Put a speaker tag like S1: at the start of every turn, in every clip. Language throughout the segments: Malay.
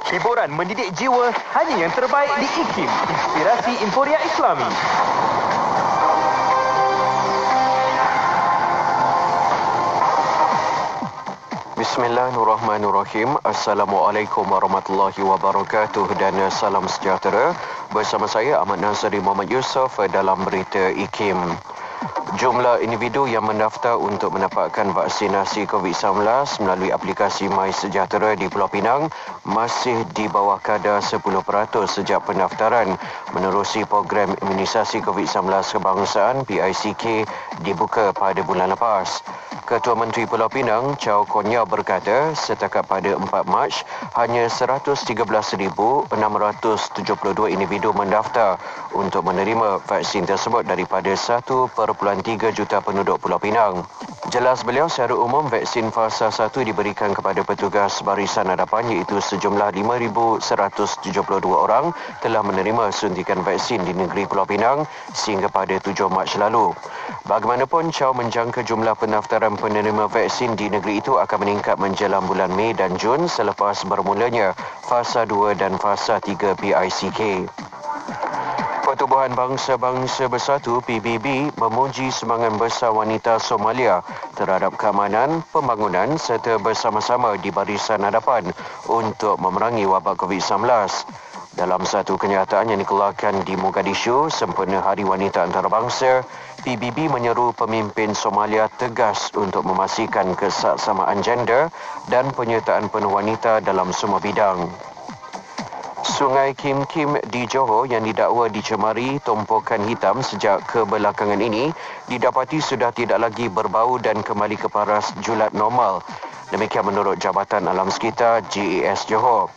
S1: Hiburan mendidik jiwa hanya yang terbaik di IKIM, Inspirasi Inforia Islami. Bismillahirrahmanirrahim. Assalamualaikum warahmatullahi wabarakatuh dan salam sejahtera. Bersama saya Ahmad Nazari Muhammad Yusof dalam berita IKIM. Jumlah individu yang mendaftar untuk mendapatkan vaksinasi COVID-19 melalui aplikasi MySejahtera di Pulau Pinang masih di bawah kadar 10% sejak pendaftaran menerusi program imunisasi COVID-19 kebangsaan PICK dibuka pada bulan lepas. Ketua Menteri Pulau Pinang, Chow Konya berkata, setakat pada 4 Mac, hanya 113,672 individu mendaftar untuk menerima vaksin tersebut daripada 1.3 juta penduduk Pulau Pinang. Jelas beliau, secara umum vaksin fasa 1 diberikan kepada petugas barisan hadapan iaitu sejumlah 5,172 orang telah menerima suntikan vaksin di negeri Pulau Pinang sehingga pada 7 Mac lalu. Bagaimanapun, Chow menjangka jumlah pendaftaran penerima vaksin di negeri itu akan meningkat menjelang bulan Mei dan Jun selepas bermulanya fasa 2 dan fasa 3 PICK. Pertubuhan Bangsa-Bangsa Bersatu PBB memuji semangat besar wanita Somalia terhadap keamanan, pembangunan serta bersama-sama di barisan hadapan untuk memerangi wabak COVID-19. Dalam satu kenyataan yang dikeluarkan di Mogadishu sempena Hari Wanita Antarabangsa, PBB menyeru pemimpin Somalia tegas untuk memastikan kesaksamaan gender dan penyertaan penuh wanita dalam semua bidang. Sungai Kim Kim di Johor yang didakwa dicemari tumpukan hitam sejak kebelakangan ini didapati sudah tidak lagi berbau dan kembali ke paras julat normal. Demikian menurut Jabatan Alam Sekitar JAS Johor.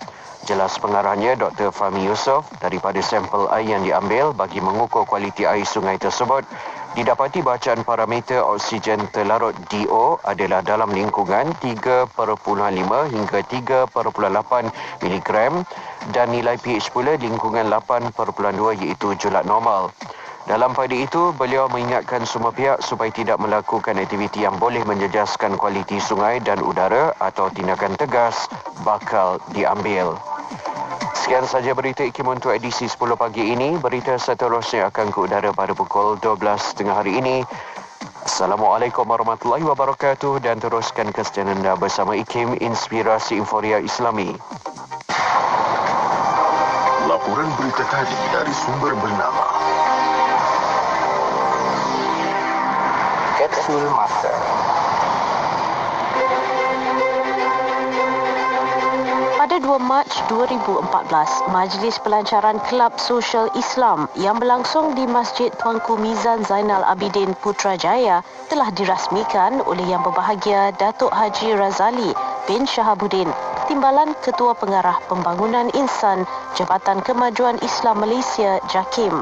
S1: Jelas pengarahnya Dr. Fahmi Yusof, daripada sampel air yang diambil bagi mengukur kualiti air sungai tersebut, didapati bacaan parameter oksigen terlarut DO adalah dalam lingkungan 3.5 hingga 3.8 mg dan nilai pH pula lingkungan 8.2 iaitu julat normal. Dalam pada itu, beliau mengingatkan semua pihak supaya tidak melakukan aktiviti yang boleh menjejaskan kualiti sungai dan udara atau tindakan tegas bakal diambil. Sekian saja berita IKIM untuk edisi 10 pagi ini. Berita seterusnya akan ke udara pada pukul 12.30 hari ini. Assalamualaikum warahmatullahi wabarakatuh dan teruskan kesetiaan anda bersama IKIM, Inspirasi Inforia Islami.
S2: Laporan berita tadi dari sumber bernama
S3: Kapsul Masa. Pada 2 Mac 2014, Majlis Pelancaran Kelab Sosial Islam yang berlangsung di Masjid Tuanku Mizan Zainal Abidin Putrajaya telah dirasmikan oleh Yang Berbahagia Datuk Haji Razali bin Shahabuddin, Timbalan Ketua Pengarah Pembangunan Insan Jabatan Kemajuan Islam Malaysia JAKIM.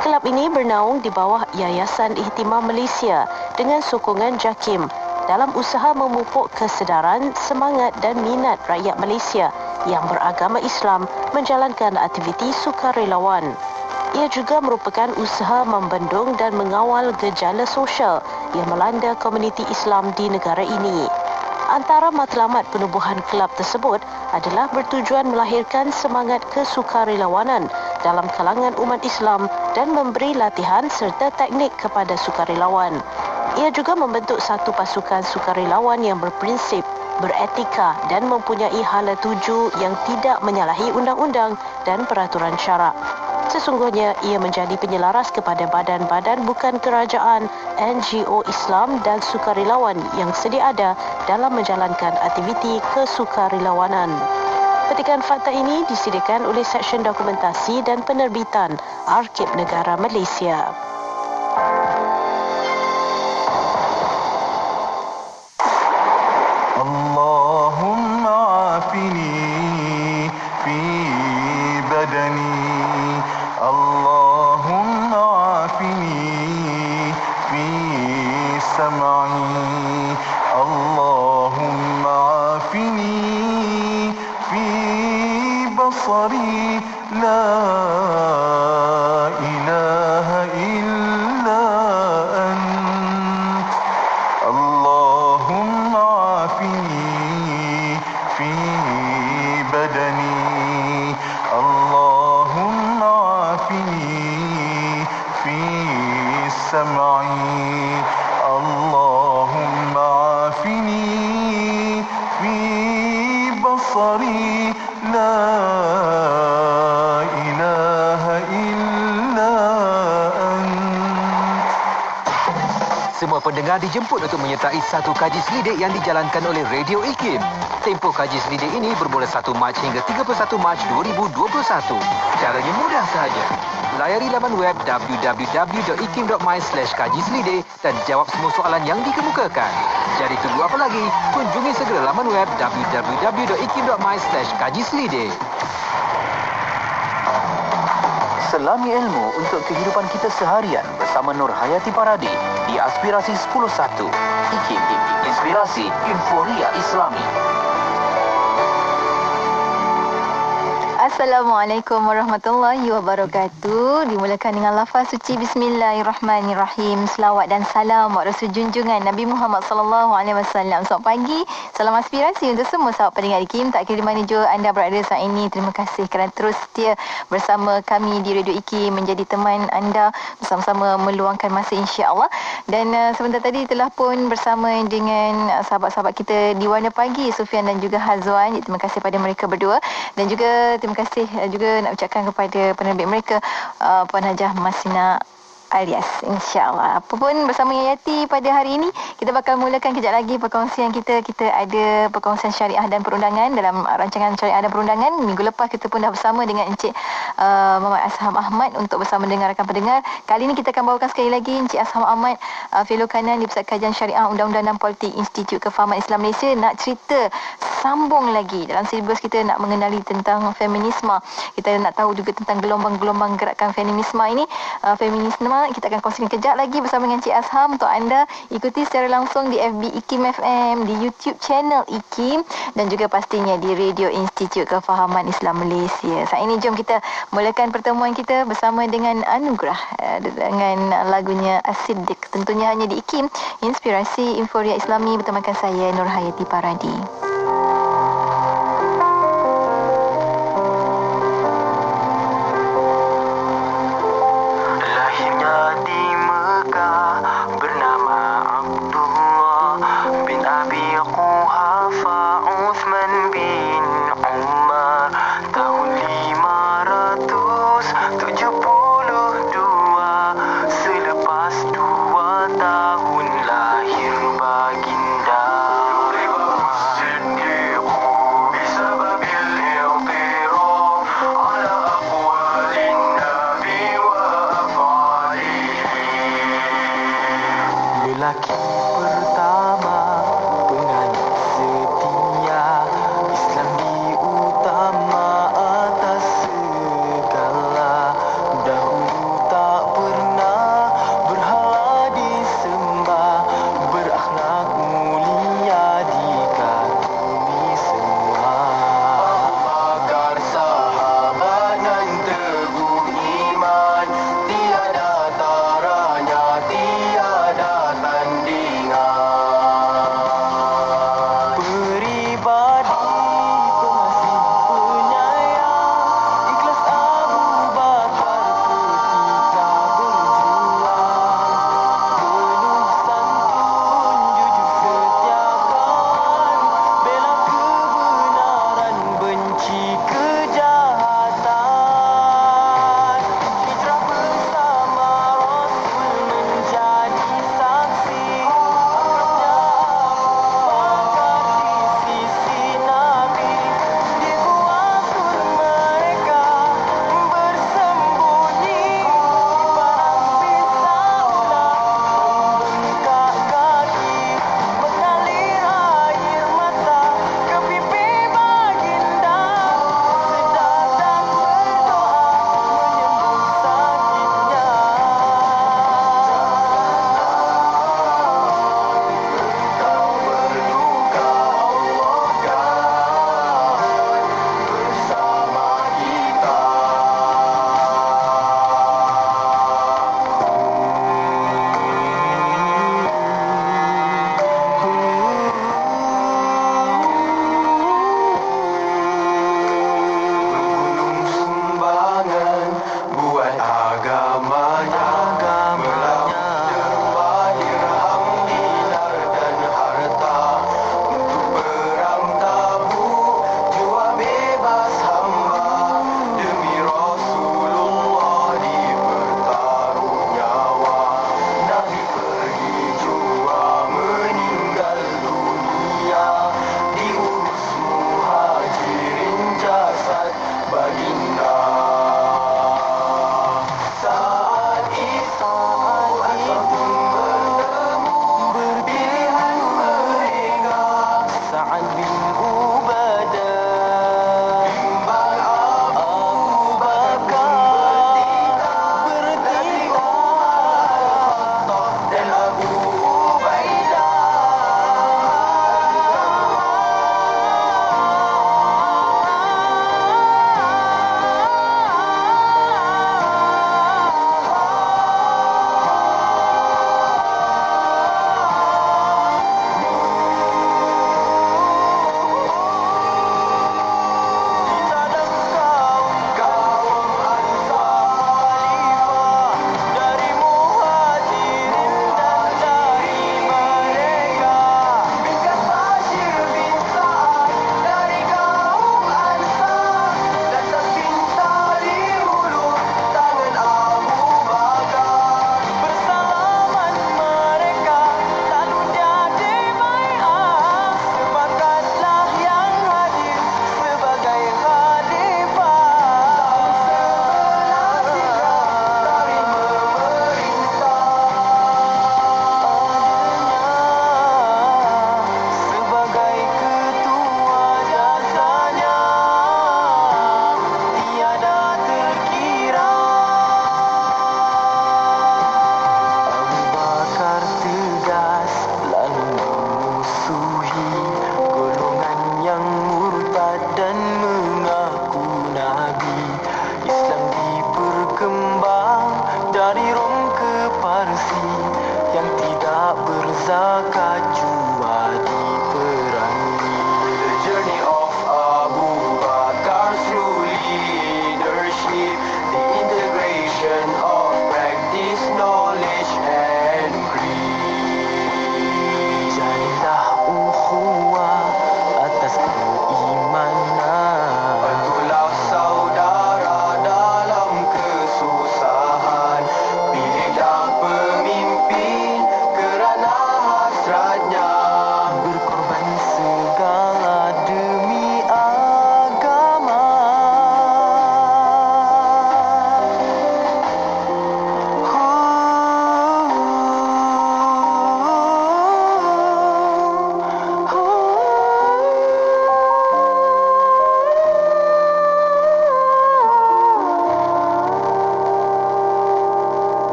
S3: Kelab ini bernaung di bawah Yayasan Ihtimam Malaysia dengan sokongan JAKIM dalam usaha memupuk kesedaran, semangat dan minat rakyat Malaysia yang beragama Islam menjalankan aktiviti sukarelawan. Ia juga merupakan usaha membendung dan mengawal gejala sosial yang melanda komuniti Islam di negara ini. Antara matlamat penubuhan kelab tersebut adalah bertujuan melahirkan semangat kesukarelawanan dalam kalangan umat Islam dan memberi latihan serta teknik kepada sukarelawan. Ia juga membentuk satu pasukan sukarelawan yang berprinsip, beretika dan mempunyai hala tuju yang tidak menyalahi undang-undang dan peraturan syarak. Sesungguhnya ia menjadi penyelaras kepada badan-badan bukan kerajaan, NGO Islam dan sukarelawan yang sedia ada dalam menjalankan aktiviti kesukarelawanan. Petikan fakta ini disediakan oleh Seksyen Dokumentasi dan Penerbitan Arkib Negara Malaysia.
S4: Allahumma afini fi badani, Allahumma afini fi sam'i, Allahumma afini fi basari, la ilaha illa anta.
S5: pendengar dijemput untuk menyertai satu kaji selidik yang dijalankan oleh Radio IKIM. Tempoh kaji selidik ini bermula 1 Mac hingga 31 Mac 2021. Caranya mudah sahaja. Layari laman web www.ikim.my/kaji-selidik dan jawab semua soalan yang dikemukakan. Jadi tunggu apa lagi? Kunjungi segera laman web www.ikim.my/kaji-selidik.
S6: Selami ilmu untuk kehidupan kita seharian bersama Nur Hayati Paradi di Aspirasi 10.1. IKIM, Inspirasi Inforia Islami.
S7: Assalamualaikum warahmatullahi wabarakatuh. Dimulakan dengan lafaz suci Bismillahirrahmanirrahim. Selawat dan salam buat Rasul junjungan Nabi Muhammad sallallahu alaihi wasallam. Selamat pagi. Salam aspirasi untuk semua sahabat pendengar IKIM. Tak kira di mana jua anda berada saat ini. Terima kasih kerana terus setia bersama kami di Radio IKIM, menjadi teman anda, bersama-sama meluangkan masa insya-Allah. Dan sebentar tadi telah pun bersama dengan sahabat-sahabat kita di Warna Pagi, Sufian dan juga Hazwan. Terima kasih pada mereka berdua, dan juga terima kasih juga nak ucapkan kepada penerbit mereka, Puan Hajah Masina Alias, insya-Allah. Apapun bersama Yayati pada hari ini, kita bakal mulakan kejap lagi perkongsian kita. Kita ada perkongsian syariah dan perundangan dalam rancangan syariah dan perundangan. Minggu lepas kita pun dah bersama dengan Encik Muhammad Asham Ahmad untuk bersama dengan rakan pendengar. Kali ini kita akan bawakan sekali lagi Encik Asham Ahmad, Fellow Kanan di Pusat Kajian Syariah Undang-Undang dan Politik Institut Kefahaman Islam Malaysia, nak cerita sambung lagi dalam silibus kita, nak mengenali tentang feminisme. Kita nak tahu juga tentang gelombang-gelombang gerakan feminisme ini. Feminisme kita akan kongsikan kejap lagi bersama dengan Cik Asham untuk anda ikuti secara langsung di FB IKIM FM, di YouTube channel IKIM, dan juga pastinya di Radio Institut Kefahaman Islam Malaysia. Saat ini jom kita mulakan pertemuan kita bersama dengan Anugerah dengan lagunya As-Siddiq, tentunya hanya di IKIM, Inspirasi Inforia Islami, bersamakan saya Nur Hayati Paradi.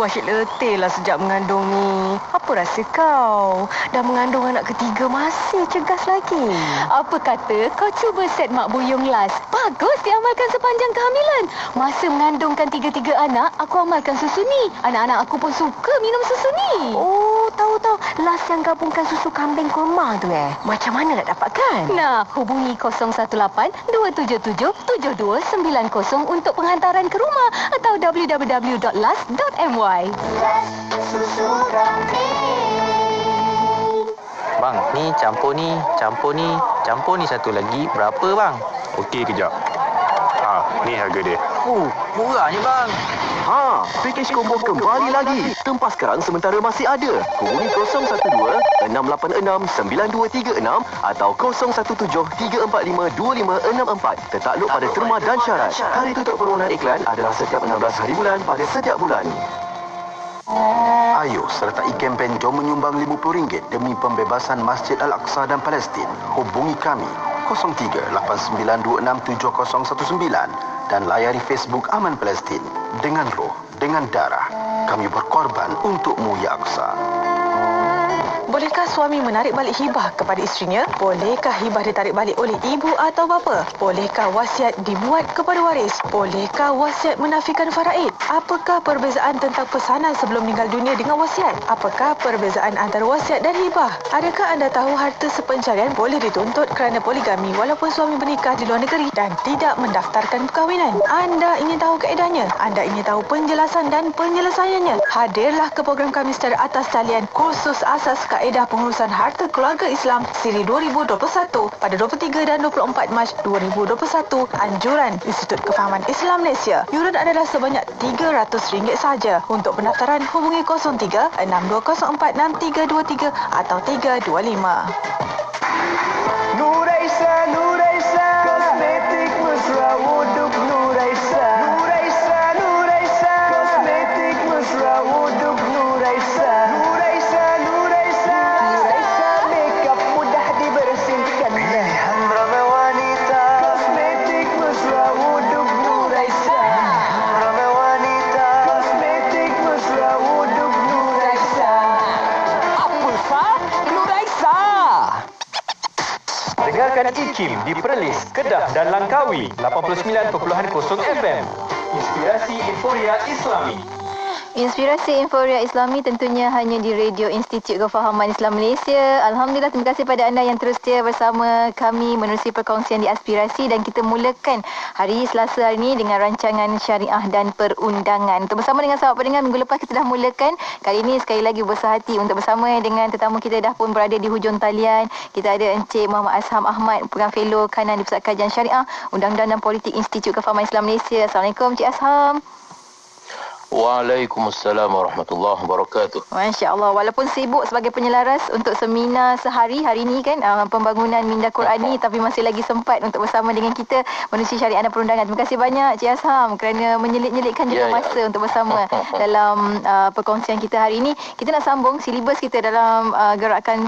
S3: Aku asyik letih lah sejak mengandung ni. Apa rasa kau? Dah mengandung anak ketiga masih cegas lagi.
S7: Apa kata kau cuba set Mak Buyung Las? Bagus diamalkan sepanjang kehamilan. Masa mengandungkan 3 anak, aku amalkan susu ni. Anak-anak aku pun suka minum susu ni.
S3: Oh, tahu. Las yang gabungkan susu kambing kurma tu Macam mana nak dapatkan?
S7: Nah, hubungi 018-277-7290 untuk penghantaran ke rumah atau www.las.my.
S6: Bang, ni campur ni satu lagi. Berapa bang?
S2: Okey, kejap. Ni harga dia.
S6: Murahnya bang.
S1: Pakej combo kembali lagi. Tempah sekarang sementara masih ada. Hubungi 012-686-9236 atau 0173452564. Tertakluk pada terma dan syarat. Hari tutup permohonan iklan adalah setiap 16 hari bulan pada setiap bulan.
S2: Ayo sertai kempen Jom Menyumbang RM50 demi pembebasan Masjid Al-Aqsa dan Palestin. Hubungi kami 03-8926-7019 dan layari Facebook Aman Palestin. Dengan roh, dengan darah, kami berkorban untukmu, Ya Aqsa.
S3: Bolehkah suami menarik balik hibah kepada isterinya? Bolehkah hibah ditarik balik oleh ibu atau bapa? Bolehkah wasiat dibuat kepada waris? Bolehkah wasiat menafikan faraid? Apakah perbezaan tentang pesanan sebelum meninggal dunia dengan wasiat? Apakah perbezaan antara wasiat dan hibah? Adakah anda tahu harta sepencarian boleh dituntut kerana poligami walaupun suami bernikah di luar negeri dan tidak mendaftarkan perkahwinan? Anda ingin tahu kaedahnya? Anda ingin tahu penjelasan dan penyelesaiannya? Hadirlah ke program kami secara atas talian khusus asas kaedah pengurusan harta keluarga Islam siri 2021 pada 23 dan 24 Mac 2021. Anjuran Institut Kefahaman Islam Malaysia. Yuran adalah sebanyak RM300 saja. Untuk pendaftaran hubungi 03-6204-6323 atau 325.
S4: Nuraisa, kosmetik mesra wuduk Nuraisa. Nuraisa, kosmetik mesra wuduk Nuraisa. Nuraisa, makeup mudah dibersihkan. Pilihan ramai wanita, kosmetik mesra wuduk Nuraisa. Ramai wanita, kosmetik mesra wuduk Nuraisa.
S5: Apa Fah? Nuraisa. Dengarkan IKIM di Perlis, Kedah dan Langkawi 89.0 FM. Inspirasi Inforia Islami.
S7: Inspirasi Inforia Islami tentunya hanya di Radio Institut Kefahaman Islam Malaysia. Alhamdulillah, terima kasih pada anda yang terus setia bersama kami menerusi perkongsian di Aspirasi, dan kita mulakan hari Selasa hari ini dengan rancangan syariah dan perundangan. Untuk bersama dengan sahabat pendengar, minggu lepas kita dah mulakan. Kali ini sekali lagi berbesar hati untuk bersama dengan tetamu kita dah pun berada di hujung talian. Kita ada Encik Muhammad Asham Ahmad, Program Fellow Kanan di Pusat Kajian Syariah, Undang-Undang dan Politik Institut Kefahaman Islam Malaysia. Assalamualaikum Encik Asham.
S6: Waalaikumsalam warahmatullahi wabarakatuh.
S7: Masya Allah, walaupun sibuk sebagai penyelaras untuk seminar sehari hari ini kan, pembangunan minda Quran ni, tapi masih lagi sempat untuk bersama dengan kita menerusi syariah dan perundangan. Terima kasih banyak Cik Asham kerana menyelit-nyelitkan juga masa untuk bersama dalam perkongsian kita hari ini. Kita nak sambung silibus kita dalam gerakan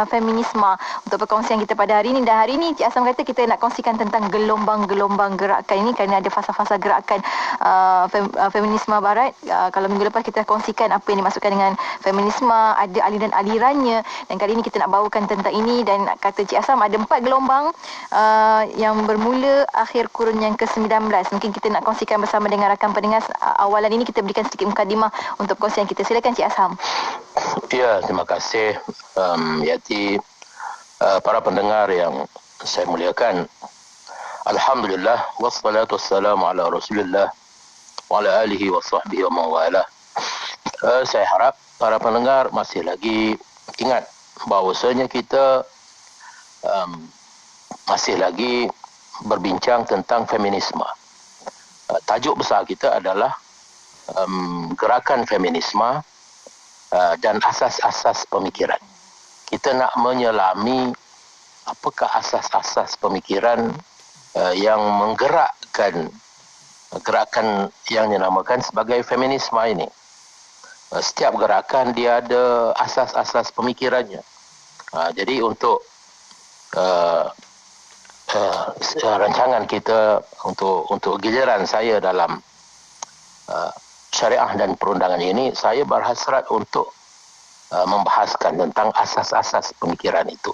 S7: feminisme untuk perkongsian kita pada hari ini. Dan hari ini Cik Asham kata kita nak kongsikan tentang gelombang-gelombang gerakan ini kerana ada fasa-fasa gerakan feminisme Barat. Kalau minggu lepas kita kongsikan apa yang dimaksudkan dengan feminisme, ada aliran-alirannya, dan kali ini kita nak bawakan tentang ini. Dan kata Cik Asham ada 4 gelombang yang bermula akhir kurun yang ke-19. Mungkin kita nak kongsikan bersama dengan rakan pendengar. Awalan ini kita berikan sedikit mukadimah untuk perkongsian kita. Silakan Cik Asham.
S6: Ya, terima kasih Yati. Para pendengar yang saya muliakan, alhamdulillah wassalatu wassalamu ala Rasulillah wa ala alihi wa sahbihi wa mawala. Saya harap para pendengar masih lagi ingat bahawasanya kita masih lagi berbincang tentang feminisme. Tajuk besar kita adalah gerakan feminisme dan asas-asas pemikiran. Kita nak menyelami apakah asas-asas pemikiran yang menggerakkan gerakan yang dinamakan sebagai feminisme ini. Setiap gerakan dia ada asas-asas pemikirannya. Jadi untuk rancangan kita, untuk giliran saya dalam syariah dan perundangan ini, saya berhasrat untuk membahaskan tentang asas-asas pemikiran itu.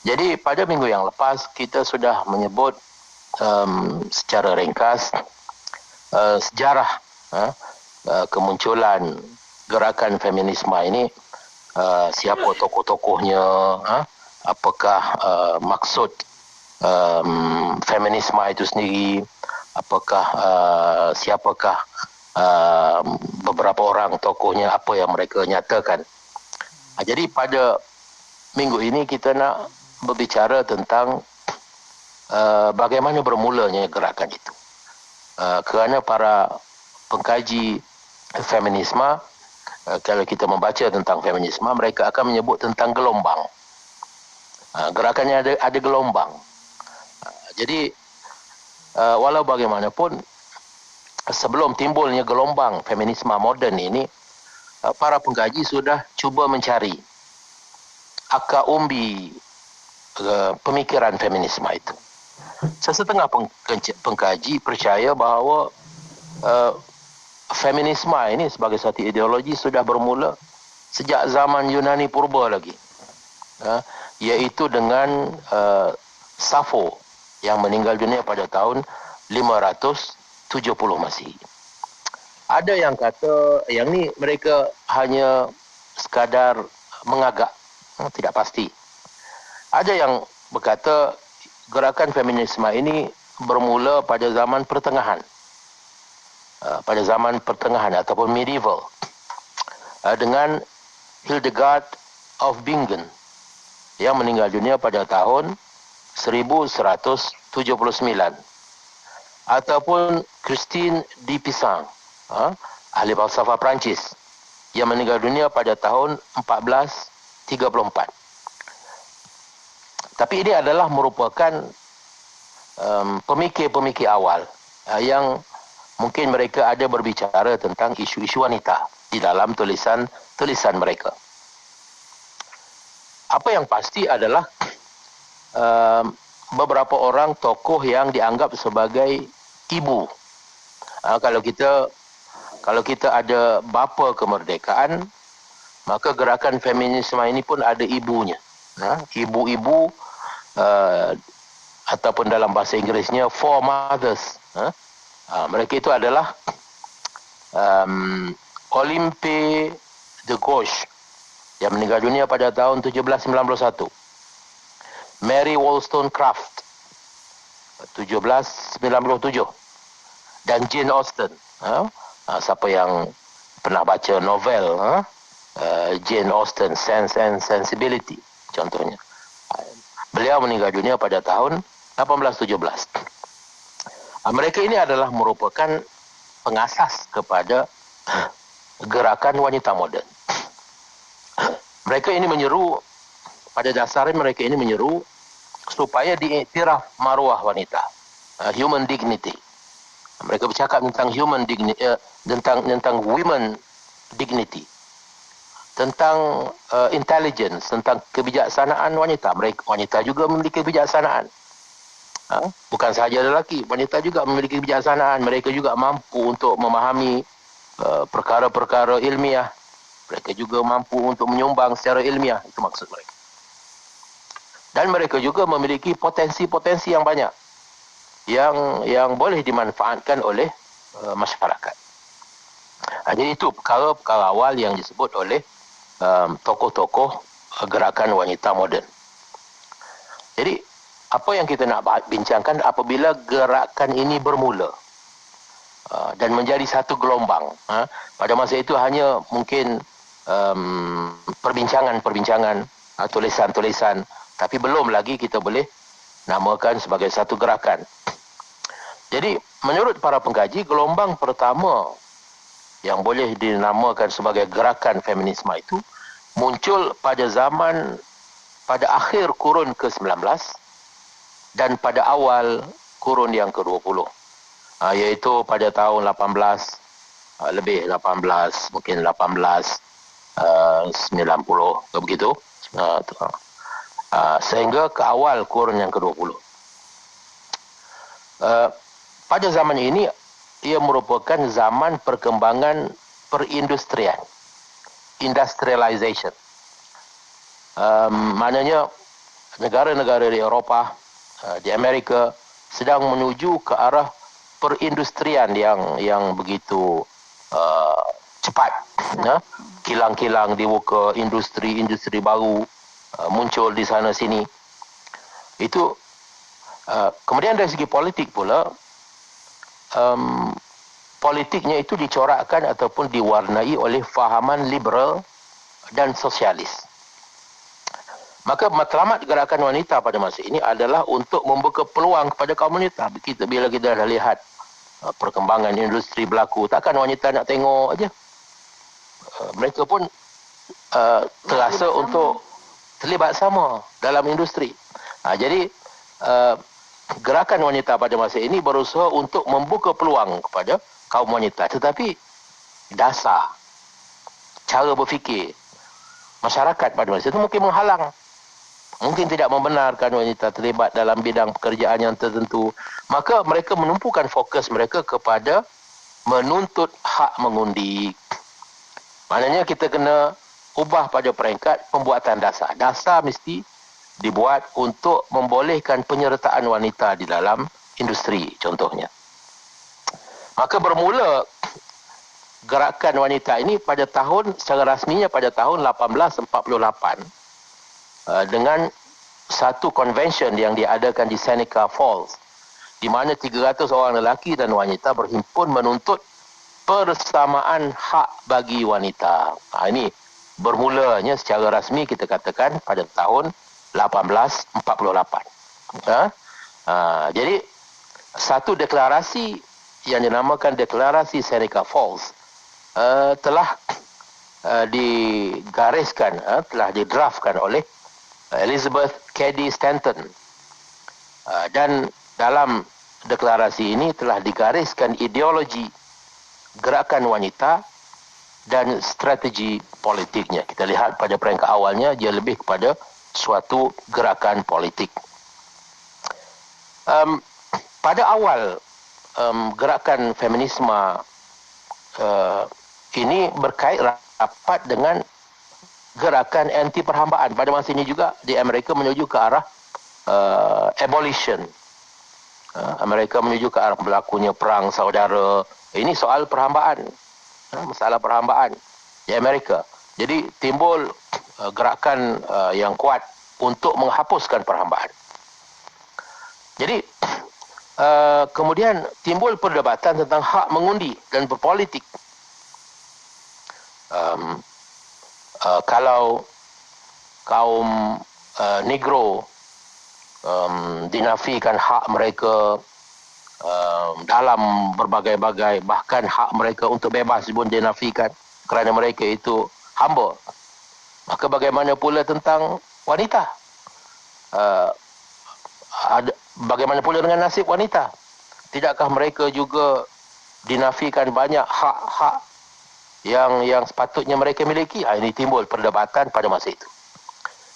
S6: Jadi pada minggu yang lepas kita sudah menyebut secara ringkas sejarah kemunculan gerakan feminisme ini, siapa tokoh-tokohnya, apakah maksud feminisme itu sendiri, apakah siapakah beberapa orang tokohnya, apa yang mereka nyatakan. Jadi pada minggu ini kita nak berbicara tentang bagaimana bermulanya gerakan itu. Kerana para pengkaji feminisme, kalau kita membaca tentang feminisme, mereka akan menyebut tentang gelombang. Gerakannya ada gelombang. Jadi walau bagaimanapun, sebelum timbulnya gelombang feminisme moden ini, para pengkaji sudah cuba mencari akar umbi pemikiran feminisme itu. Sesetengah pengkaji percaya bahawa feminisme ini sebagai satu ideologi sudah bermula sejak zaman Yunani purba lagi, iaitu dengan Safo yang meninggal dunia pada tahun 570 Masihi. Ada yang kata yang ni mereka hanya sekadar mengagak, tidak pasti. Ada yang berkata gerakan feminisme ini bermula pada zaman pertengahan. Pada zaman pertengahan ataupun medieval. Dengan Hildegard of Bingen yang meninggal dunia pada tahun 1179. Ataupun Christine de Pizan, ahli falsafah Perancis, yang meninggal dunia pada tahun 1434. Tapi ini adalah merupakan pemikir-pemikir awal yang mungkin mereka ada berbicara tentang isu-isu wanita di dalam tulisan mereka. Apa yang pasti adalah beberapa orang tokoh yang dianggap sebagai ibu. Kalau kita ada bapa kemerdekaan, maka gerakan feminisme ini pun ada ibunya. Ibu-ibu ataupun dalam bahasa Inggerisnya foremothers. Mereka itu adalah Olympe de Gouges yang meninggal dunia pada tahun 1791. Mary Wollstonecraft 1797. Dan Jane Austen. Siapa yang pernah baca novel Jane Austen, Sense and Sensibility contohnya, beliau meninggal dunia pada tahun 1817. Mereka ini adalah merupakan pengasas kepada gerakan wanita moden. Mereka ini menyeru, pada dasarnya mereka ini menyeru supaya diiktiraf maruah wanita, human dignity. Mereka bercakap tentang human dignity, tentang women dignity, tentang intelligence, tentang kebijaksanaan wanita. Wanita juga memiliki kebijaksanaan. Bukan sahaja lelaki, wanita juga memiliki kebijaksanaan. Mereka juga mampu untuk memahami perkara-perkara ilmiah. Mereka juga mampu untuk menyumbang secara ilmiah. Itu maksud mereka. Dan mereka juga memiliki potensi-potensi yang banyak yang boleh dimanfaatkan oleh masyarakat. Jadi itu perkara-perkara awal yang disebut oleh tokoh-tokoh gerakan wanita moden. Jadi apa yang kita nak bincangkan apabila gerakan ini bermula dan menjadi satu gelombang. Pada masa itu hanya mungkin perbincangan-perbincangan, tulisan-tulisan, tapi belum lagi kita boleh namakan sebagai satu gerakan. Jadi menurut para pengkaji, gelombang pertama yang boleh dinamakan sebagai gerakan feminisme itu muncul pada akhir kurun ke-19 dan pada awal kurun yang ke-20, iaitu pada tahun 1890 begitu, sehingga ke awal kurun yang ke-20. Pada zaman ini ia merupakan zaman perkembangan perindustrian, industrialization. Maknanya negara-negara di Eropah, di Amerika sedang menuju ke arah perindustrian yang begitu cepat. Kilang-kilang dibuka, industri-industri baru muncul di sana sini. Itu kemudian dari segi politik pula, politiknya itu dicorakkan ataupun diwarnai oleh fahaman liberal dan sosialis. Maka matlamat gerakan wanita pada masa ini adalah untuk membuka peluang kepada kaum wanita. Bila kita dah lihat perkembangan industri berlaku, takkan wanita nak tengok aja. Mereka pun terasa untuk terlibat sama dalam industri. Jadi gerakan wanita pada masa ini berusaha untuk membuka peluang kepada kaum wanita. Tetapi dasar, cara berfikir masyarakat pada masa itu mungkin menghalang. Mungkin tidak membenarkan wanita terlibat dalam bidang pekerjaan yang tertentu. Maka mereka menumpukan fokus mereka kepada menuntut hak mengundi. Maknanya kita kena ubah pada peringkat pembuatan dasar. Dasar mesti dibuat untuk membolehkan penyertaan wanita di dalam industri contohnya. Maka bermula gerakan wanita ini pada tahun, secara rasminya pada tahun 1848 dengan satu convention yang diadakan di Seneca Falls, di mana 300 orang lelaki dan wanita berhimpun menuntut persamaan hak bagi wanita. Ini bermulanya secara rasmi kita katakan pada tahun 1848. Jadi satu deklarasi yang dinamakan Deklarasi Seneca Falls telah digariskan, telah didraftkan oleh Elizabeth Cady Stanton, dan dalam deklarasi ini telah digariskan ideologi gerakan wanita dan strategi politiknya. Kita lihat pada peringkat awalnya dia lebih kepada suatu gerakan politik. Pada awal gerakan feminisme ini berkait rapat dengan gerakan anti perhambaan. Pada masa ini juga di Amerika menuju ke arah abolition. Amerika menuju ke arah berlakunya perang saudara. Ini soal perhambaan, masalah perhambaan di Amerika. Jadi timbul gerakan yang kuat untuk menghapuskan perhambaan. Jadi kemudian timbul perdebatan tentang hak mengundi dan berpolitik. Kalau kaum Negro dinafikan hak mereka dalam berbagai-bagai, bahkan hak mereka untuk bebas pun dinafikan kerana mereka itu hamba, maka bagaimana pula tentang wanita? Bagaimana pula dengan nasib wanita? Tidakkah mereka juga dinafikan banyak hak-hak yang sepatutnya mereka miliki? Ini timbul perdebatan pada masa itu.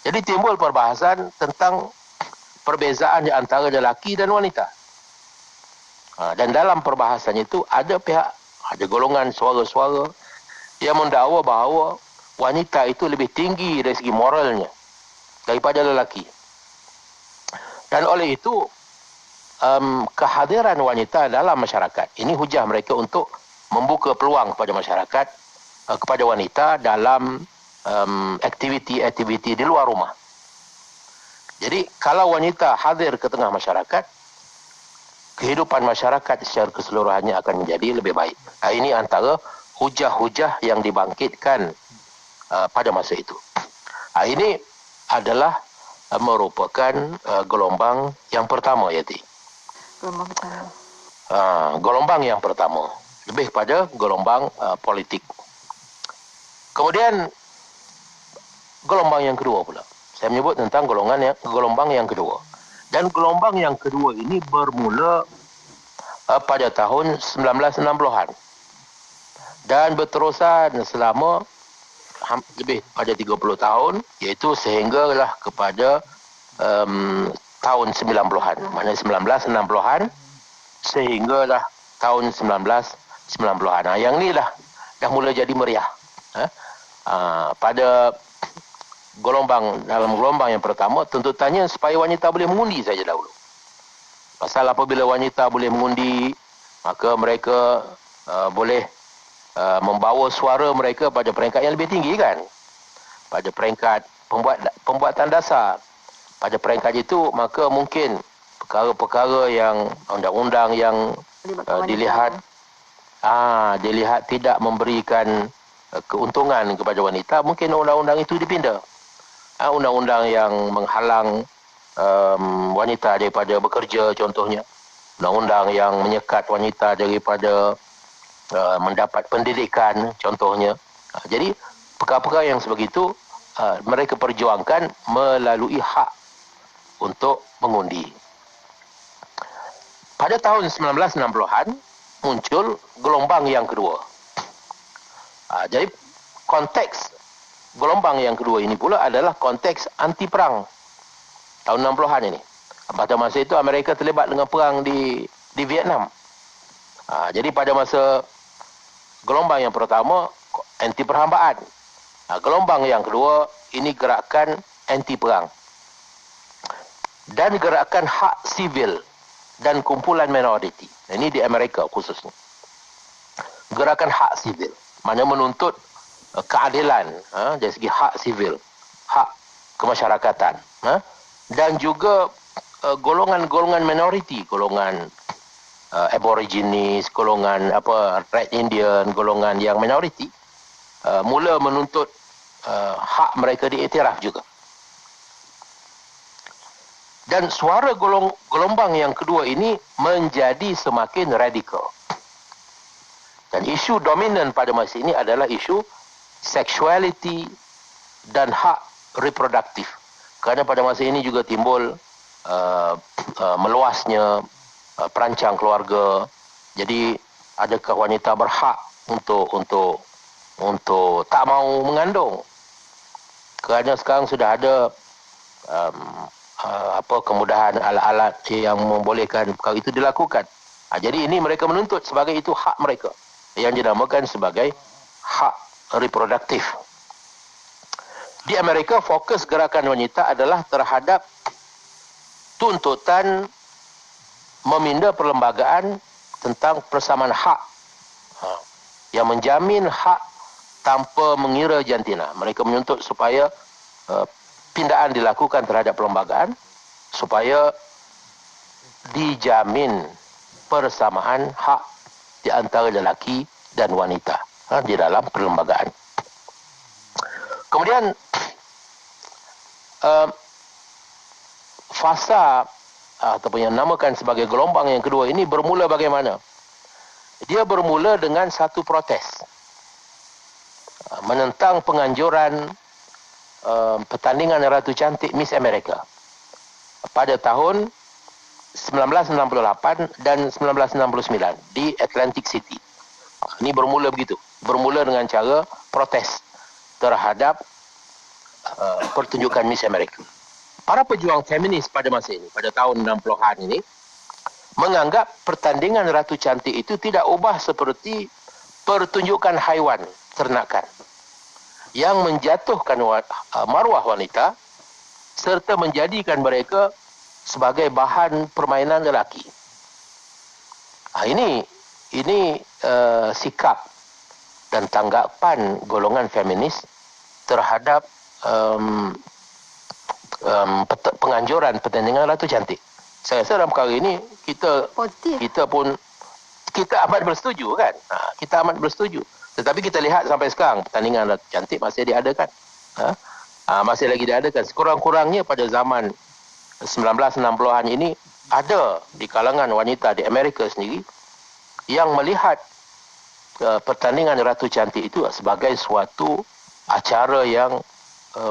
S6: Jadi timbul perbahasan tentang perbezaan di antara lelaki dan wanita. Dan dalam perbahasan itu ada golongan suara-suara yang mendakwa bahawa wanita itu lebih tinggi dari segi moralnya daripada lelaki. Dan oleh itu kehadiran wanita dalam masyarakat ini hujah mereka untuk membuka peluang kepada masyarakat, kepada wanita dalam aktiviti-aktiviti di luar rumah. Jadi kalau wanita hadir ke tengah masyarakat, kehidupan masyarakat secara keseluruhannya akan menjadi lebih baik. Ini antara hujah-hujah yang dibangkitkan pada masa itu. Ini adalah merupakan gelombang yang pertama, Yati.
S7: Gelombang pertama.
S6: Gelombang yang pertama. Lebih pada gelombang politik. Kemudian gelombang yang kedua pula. Saya menyebut tentang gelombang yang kedua. Dan gelombang yang kedua ini bermula pada tahun 1960-an. Dan berterusan selama lebih pada 30 tahun, iaitu sehinggalah kepada tahun 90-an. Maknanya 1960-an sehinggalah tahun 1990-an. Yang ni dah mula jadi meriah. Pada dalam gelombang yang pertama, tuntutannya supaya wanita boleh mengundi saja dahulu. Pasal apabila wanita boleh mengundi, maka mereka boleh membawa suara mereka pada peringkat yang lebih tinggi kan. Pada peringkat pembuatan dasar. Pada peringkat itu, maka mungkin perkara-perkara yang undang-undang yang dilihat tidak memberikan keuntungan kepada wanita, mungkin undang-undang itu dipindah. Undang-undang yang menghalang wanita daripada bekerja contohnya. Undang-undang yang menyekat wanita daripada mendapat pendidikan contohnya. Jadi perkara-perkara yang sebegitu mereka perjuangkan melalui hak untuk mengundi. Pada tahun 1960-an muncul gelombang yang kedua. Jadi konteks gelombang yang kedua ini pula adalah konteks anti perang tahun 60-an ini. Pada masa itu Amerika terlibat dengan perang di Vietnam. Jadi pada masa gelombang yang pertama anti perhambaan. Gelombang yang kedua ini gerakan anti perang. Dan gerakan hak sivil dan kumpulan minoriti. Ini di Amerika khususnya. Gerakan hak sivil. Mana menuntut keadilan dari segi hak sivil, hak kemasyarakatan. Dan juga golongan-golongan minoriti, golongan aborigines, golongan Red Indian, golongan yang minoriti, mula menuntut hak mereka diiktiraf juga. Dan suara gelombang yang kedua ini menjadi semakin radikal. Dan isu dominan pada masa ini adalah isu sexuality dan hak reproduktif. Kerana pada masa ini juga timbul meluasnya perancang keluarga. Jadi adakah wanita berhak untuk tak mau mengandung? Kerana sekarang sudah ada kemudahan alat-alat yang membolehkan perkara itu dilakukan. Jadi ini mereka menuntut sebagai itu hak mereka yang dinamakan sebagai hak reproduktif. Di Amerika fokus gerakan wanita adalah terhadap tuntutan meminda perlembagaan tentang persamaan hak yang menjamin hak tanpa mengira jantina. Mereka menuntut supaya pindaan dilakukan terhadap perlembagaan supaya dijamin persamaan hak di antara lelaki dan wanita di dalam perlembagaan. Kemudian fasa ataupun yang namakan sebagai gelombang yang kedua ini bermula bagaimana? Dia bermula dengan satu protes menentang penganjuran pertandingan Ratu Cantik Miss America pada tahun 1968 dan 1969 di Atlantic City. Ini bermula begitu. Bermula dengan cara protes terhadap pertunjukan Miss America. Para pejuang feminis pada masa ini, pada tahun 60-an ini, menganggap pertandingan Ratu Cantik itu tidak ubah seperti pertunjukan haiwan ternakan yang menjatuhkan maruah wanita serta menjadikan mereka sebagai bahan permainan lelaki. Ini sikap dan tanggapan golongan feminis terhadap penganjuran pertandingan Ratu Cantik. Saya rasa dalam perkara ini kita amat bersetuju kan. Kita amat bersetuju. Tetapi kita lihat sampai sekarang pertandingan Ratu Cantik masih diadakan. Masih lagi diadakan. Sekurang-kurangnya pada zaman 1960-an ini ada di kalangan wanita di Amerika sendiri yang melihat pertandingan Ratu Cantik itu sebagai suatu acara yang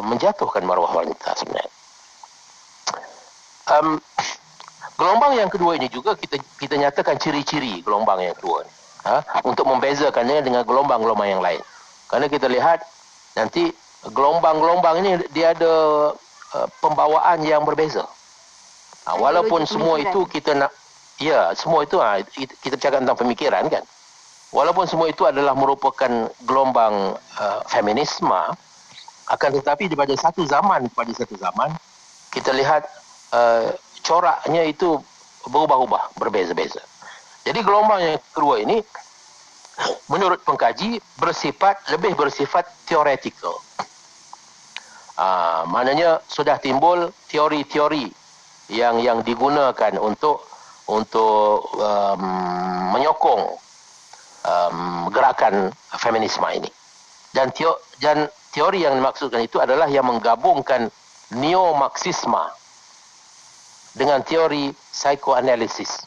S6: menjatuhkan maruah wanita sebenarnya. Gelombang yang kedua ini juga kita nyatakan ciri-ciri gelombang yang kedua ini, untuk membezakannya dengan gelombang-gelombang yang lain. Karena kita lihat nanti gelombang-gelombang ini dia ada pembawaan yang berbeza. Walaupun semua itu kita nak Ya, semua itu kita cakap tentang pemikiran kan. Walaupun semua itu adalah merupakan gelombang feminisme, akan tetapi daripada satu zaman kepada satu zaman, kita lihat coraknya itu berubah-ubah, berbeza-beza. Jadi gelombang yang kedua ini, menurut pengkaji, lebih bersifat teoretikal. Maknanya sudah timbul teori-teori yang digunakan untuk menyokong gerakan feminisme ini. Dan teori yang dimaksudkan itu adalah yang menggabungkan neo-marxisme dengan teori psikoanalisis.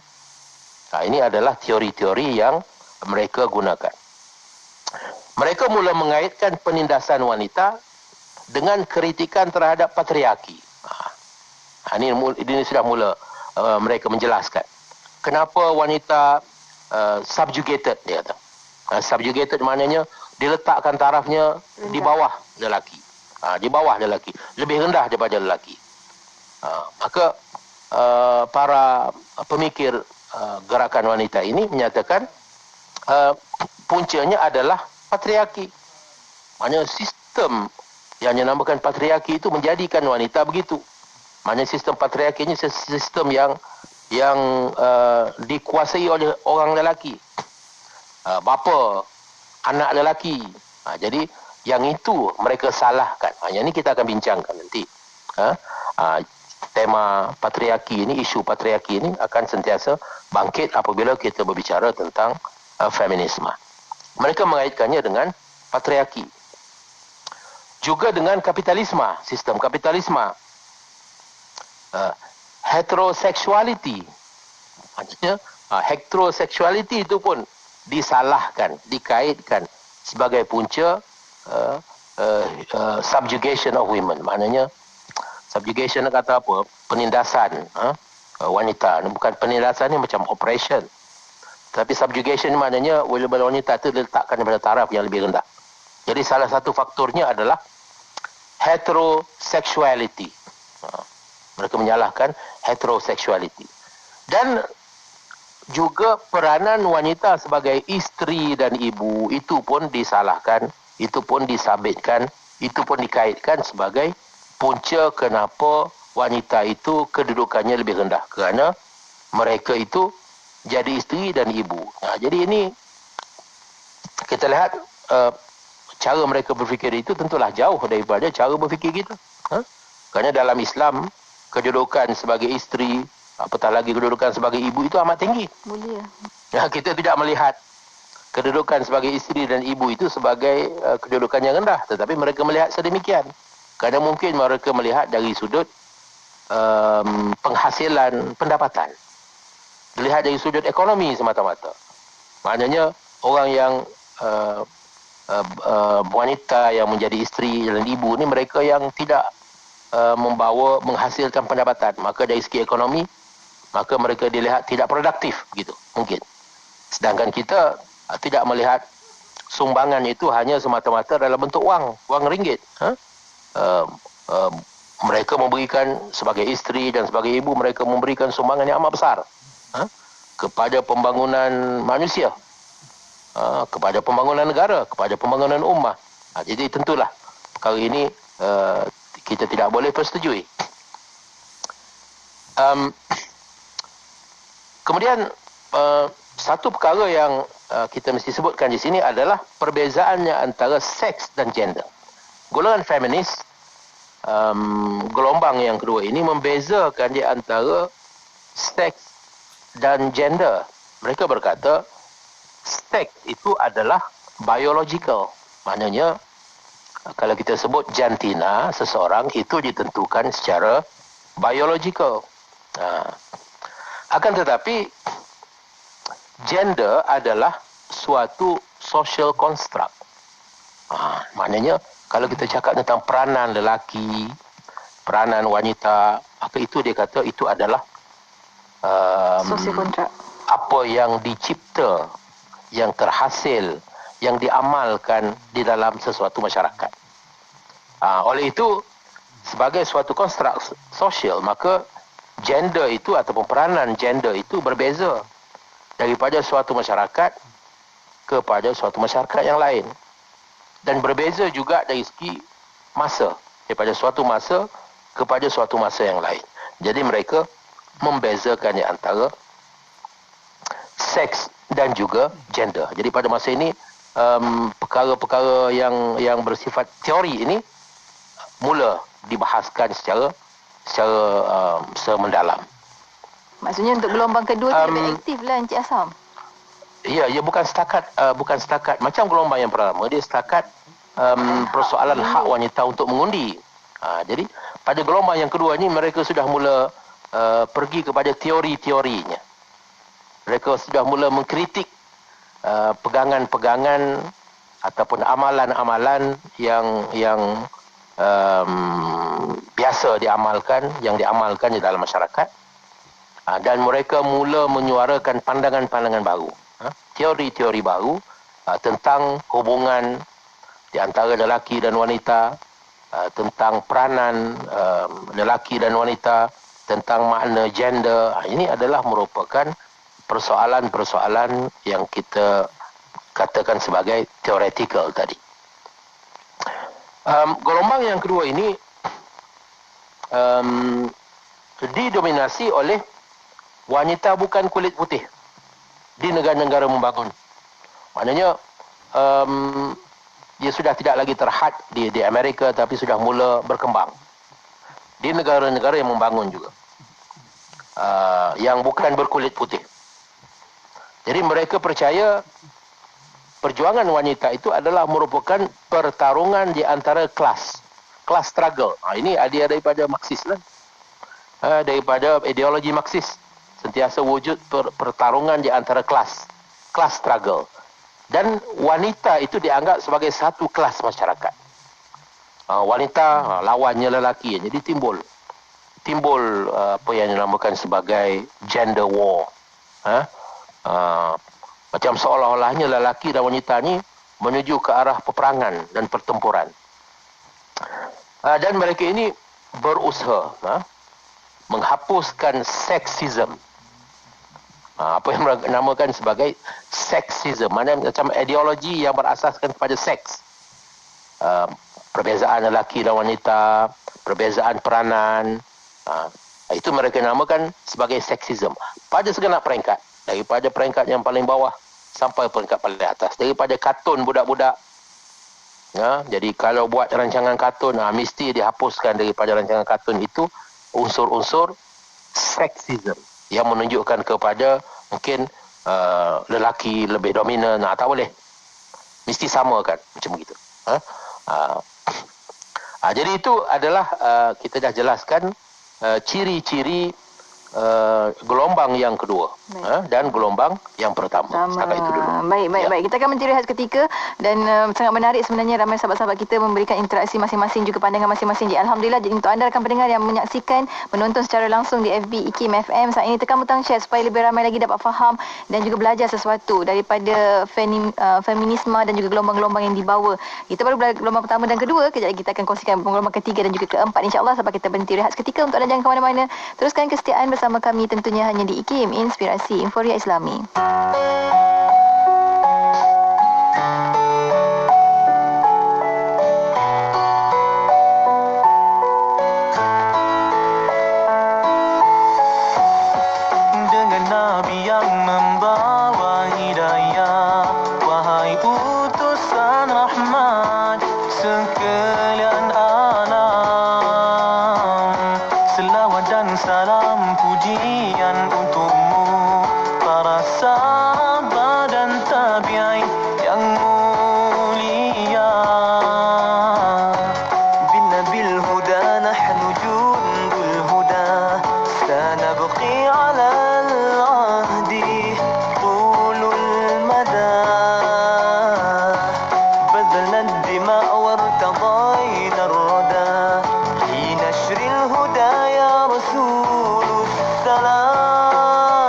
S6: Ini adalah teori-teori yang mereka gunakan. Mereka mula mengaitkan penindasan wanita dengan kritikan terhadap patriarki. Ini sudah mula mereka menjelaskan kenapa wanita subjugated, dia kata. Subjugated maknanya diletakkan tarafnya di bawah lelaki. Di bawah lelaki, lebih rendah daripada lelaki. Maka para pemikir gerakan wanita ini menyatakan puncanya adalah patriarki. Maknanya sistem yang dinamakan patriarki itu menjadikan wanita begitu. Maknanya sistem patriarki ini sistem yang dikuasai oleh orang lelaki. Bapa, anak lelaki. Jadi yang itu mereka salahkan. Yang ini kita akan bincangkan nanti. Tema patriarki ini, isu patriarki ini akan sentiasa bangkit apabila kita berbicara tentang feminisme. Mereka mengaitkannya dengan patriarki. Juga dengan kapitalisme, sistem kapitalisme. Heteroseksualiti. Maksudnya heteroseksualiti itu pun disalahkan, dikaitkan sebagai punca subjugation of women. Maknanya subjugation kata apa? Penindasan wanita. Bukan penindasan ni macam oppression. Tapi subjugation maknanya wanita itu diletakkan pada taraf yang lebih rendah. Jadi salah satu faktornya adalah heteroseksualiti. Mereka menyalahkan heteroseksualiti. Dan juga peranan wanita sebagai isteri dan ibu itu pun disalahkan, itu pun disabitkan, itu pun dikaitkan sebagai punca kenapa wanita itu kedudukannya lebih rendah. Kerana mereka itu jadi isteri dan ibu. Jadi ini kita lihat cara mereka berfikir itu tentulah jauh daripada cara berfikir kita. Kerana dalam Islam, kedudukan sebagai isteri, apatah lagi kedudukan sebagai ibu itu amat tinggi.
S7: Mulia.
S6: Kita tidak melihat kedudukan sebagai isteri dan ibu itu sebagai kedudukan yang rendah. Tetapi mereka melihat sedemikian. Kerana mungkin mereka melihat dari sudut penghasilan pendapatan. Dilihat dari sudut ekonomi semata-mata. Maknanya orang yang wanita yang menjadi isteri dan ibu ni mereka yang tidak menghasilkan pendapatan. Maka dari segi ekonomi, maka mereka dilihat tidak produktif begitu mungkin. Sedangkan kita tidak melihat sumbangan itu hanya semata-mata dalam bentuk wang ringgit. Mereka memberikan sebagai isteri dan sebagai ibu, mereka memberikan sumbangan yang amat besar kepada pembangunan manusia, kepada pembangunan negara, kepada pembangunan ummah. Jadi tentulah perkara ini kita tidak boleh persetujui. Kemudian satu perkara yang kita mesti sebutkan di sini adalah perbezaannya antara seks dan gender. Golongan feminis, gelombang yang kedua ini membezakan di antara seks dan gender. Mereka berkata seks itu adalah biological. Maknanya kalau kita sebut jantina seseorang itu ditentukan secara biological. Akan tetapi gender adalah suatu social construct. Maknanya kalau kita cakap tentang peranan lelaki, peranan wanita, maka itu dia kata itu adalah
S7: Social contract.
S6: apa yang dicipta, yang terhasil, yang diamalkan di dalam sesuatu masyarakat. Oleh itu, sebagai suatu konstruk sosial, maka gender itu ataupun peranan gender itu berbeza daripada suatu masyarakat kepada suatu masyarakat yang lain. Dan berbeza juga dari segi masa, daripada suatu masa kepada suatu masa yang lain. Jadi mereka membezakan di antara seks dan juga gender. Jadi pada masa ini perkara-perkara yang bersifat teori ini mula dibahaskan secara mendalam.
S7: Maksudnya untuk gelombang kedua tu lebih aktif lah Encik Asam.
S6: Ya, bukan setakat macam gelombang yang pertama, dia setakat persoalan hak wanita untuk mengundi. Jadi pada gelombang yang kedua ni mereka sudah mula pergi kepada teori-teorinya. Mereka sudah mula mengkritik pegangan-pegangan ataupun amalan-amalan yang biasa diamalkan di dalam masyarakat. Dan mereka mula menyuarakan pandangan-pandangan baru, teori-teori baru tentang hubungan di antara lelaki dan wanita, tentang peranan lelaki dan wanita, tentang makna gender. Ini adalah merupakan persoalan-persoalan yang kita katakan sebagai theoretical tadi. Gelombang yang kedua ini didominasi oleh wanita bukan kulit putih di negara-negara membangun. Maknanya dia sudah tidak lagi terhad di Amerika, tapi sudah mula berkembang di negara-negara yang membangun juga, yang bukan berkulit putih. Jadi mereka percaya perjuangan wanita itu adalah merupakan pertarungan di antara kelas struggle. Ini dia daripada Marxis lah, daripada ideologi Marxis. Sentiasa wujud pertarungan di antara kelas struggle. Dan wanita itu dianggap sebagai satu kelas masyarakat. Wanita lawannya lelaki. Jadi timbul apa yang dinamakan sebagai gender war. Macam seolah-olahnya lelaki dan wanita ni menuju ke arah peperangan dan pertempuran. Dan mereka ini berusaha menghapuskan seksisme. Apa yang mereka namakan sebagai seksisme, maknanya macam ideologi yang berasaskan kepada seks. Perbezaan lelaki dan wanita, perbezaan peranan, itu mereka namakan sebagai seksisme. Pada segenap peringkat, daripada peringkat yang paling bawah sampai peringkat paling atas, daripada kartun budak-budak. Jadi kalau buat rancangan kartun, mesti dihapuskan daripada rancangan kartun itu unsur-unsur seksisme yang menunjukkan kepada mungkin lelaki lebih dominan. Tak boleh, mesti sama kan, macam begitu. Jadi itu adalah kita dah jelaskan ciri-ciri gelombang yang kedua dan gelombang yang pertama. Setakat itu dulu.
S7: Baik. Kita akan mencari rehat seketika dan sangat menarik sebenarnya ramai sahabat-sahabat kita memberikan interaksi masing-masing, juga pandangan masing-masing. Jadi alhamdulillah, jadi untuk anda rakan pendengar yang menyaksikan, menonton secara langsung di FB IKIM FM saat ini, tekan butang share supaya lebih ramai lagi dapat faham dan juga belajar sesuatu daripada feminisme dan juga gelombang-gelombang yang dibawa. Kita baru belajar gelombang pertama dan kedua, kejap lagi kita akan kongsikan gelombang ketiga dan juga keempat, insya-Allah. Sampai kita berhenti rehat seketika. Untuk anda jangan ke mana-mana, teruskan kesetiaan bersama kami tentunya hanya di IKIM, Inspirasi Inforia Islami.
S4: Dengan Nabi yang membawa hidayah, wahai utusan rahmat sekalian alam, selawat dan salam pujian untukmu, para sahabat dan tabi'in yang mulia. Bin nabil huda nahnu jundul huda, sanabqi ala al-ahdi tulul mada, badalna ad-dima wartadayna ar-rada, li nashri al-huda ya rasul salam.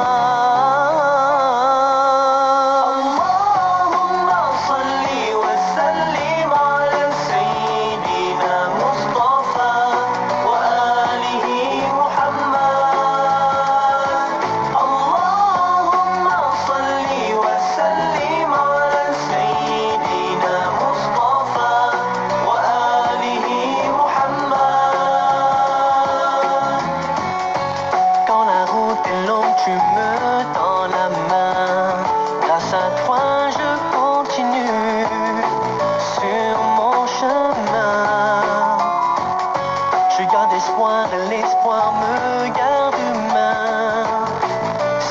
S4: l'espoir me garde humain.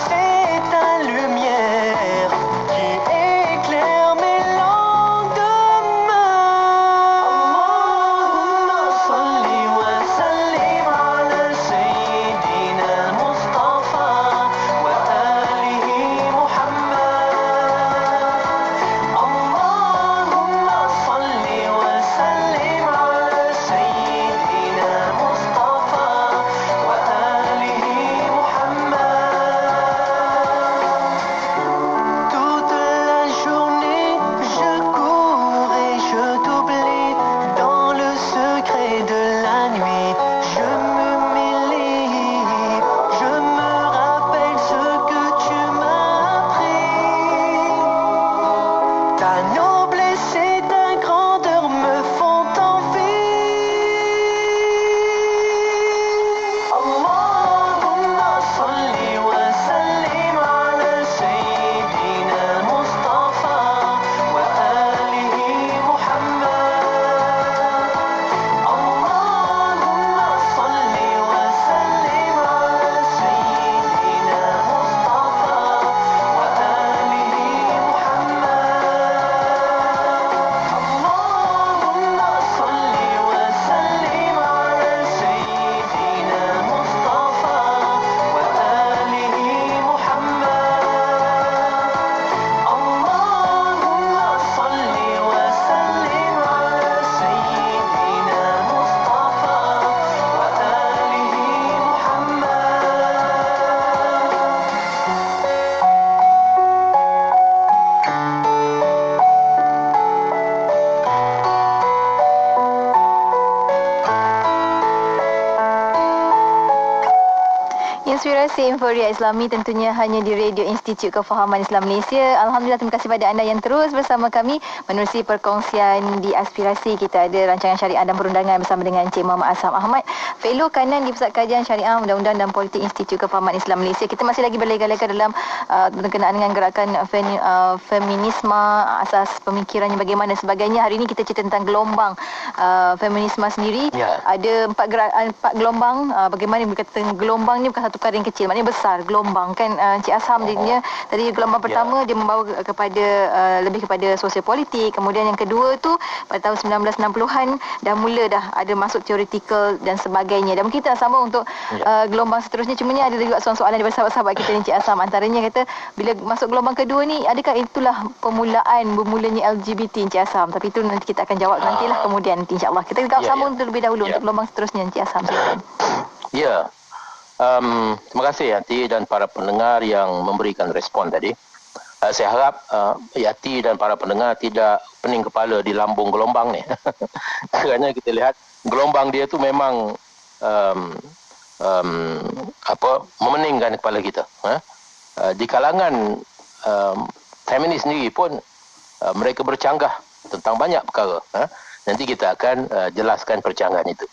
S4: C'est ta lumière qui éclaire mes lendemains. Allahumma salli wa sallim ala Sayyidina al-Mustafa wa alihi Muhammad. Allahumma salli wa sallim ala Sayyidina al-Mustafa wa alihi Muhammad. Toute la journée, je cours et je t'oublie. Dans le secret de la nuit, je me mêle. Je me rappelle ce que tu m'as appris. Ta noblesse et ta grandeur me font envie. Allahumma salli wa sallim ala Sayyidina al-Mustafa wa alihi Muhammad. Allahumma salli wa sallim ala Sayyidina al-Mustafa wa alihi Muhammad. Allahumma salli wa sallim ala Sayyidina al-Mustafa wa alihi Muhammad. Allahumma salli wa sallim ala Sayyidina al-Mustafa wa alihi Muhammad.
S7: Inspirasi Inforia Islami tentunya hanya di Radio Institut Kefahaman Islam Malaysia. Alhamdulillah, terima kasih pada anda yang terus bersama kami menerusi perkongsian di aspirasi. Kita ada rancangan syariah dan perundangan bersama dengan Encik Muhammad Azham Ahmad, Fellow Kanan di Pusat Kajian Syariah, Undang-Undang dan Politik Institut Kefahaman Islam Malaysia. Kita masih lagi berlega-lega dalam berkenaan dengan gerakan feminisme, asas pemikirannya bagaimana dan sebagainya. Hari ini kita cerita tentang gelombang feminisme sendiri.
S6: Ya.
S7: Ada empat gelombang. Bagaimana berkata gelombang ni bukan satu perkara yang kecil, maknanya besar gelombang kan. Encik Azham dia tadi gelombang pertama dia membawa kepada lebih kepada sosial politik. Kemudian yang kedua tu pada tahun 1960-an dah mula dah ada masuk theoretical dan sebagainya. Dan mungkin kita nak sambung untuk gelombang seterusnya. Cuma ni ada juga soalan-soalan daripada sahabat-sahabat kita Encik Azham. Antaranya kata bila masuk gelombang kedua ni, adakah itulah bermulanya LGBT Encik Azham? Tapi itu nanti kita akan jawab nantilah kemudian nanti insya-Allah. Kita sambung terlebih dahulu untuk gelombang seterusnya Encik Azham. Silakan.
S6: Ya. Terima kasih Yati dan para pendengar yang memberikan respon tadi. Saya harap Yati dan para pendengar tidak pening kepala di lambung gelombang ni. Kerana kita lihat gelombang dia tu memang memeningkan kepala kita. Di kalangan feminis sendiri pun mereka bercanggah tentang banyak perkara. Nanti kita akan jelaskan percanggahan itu.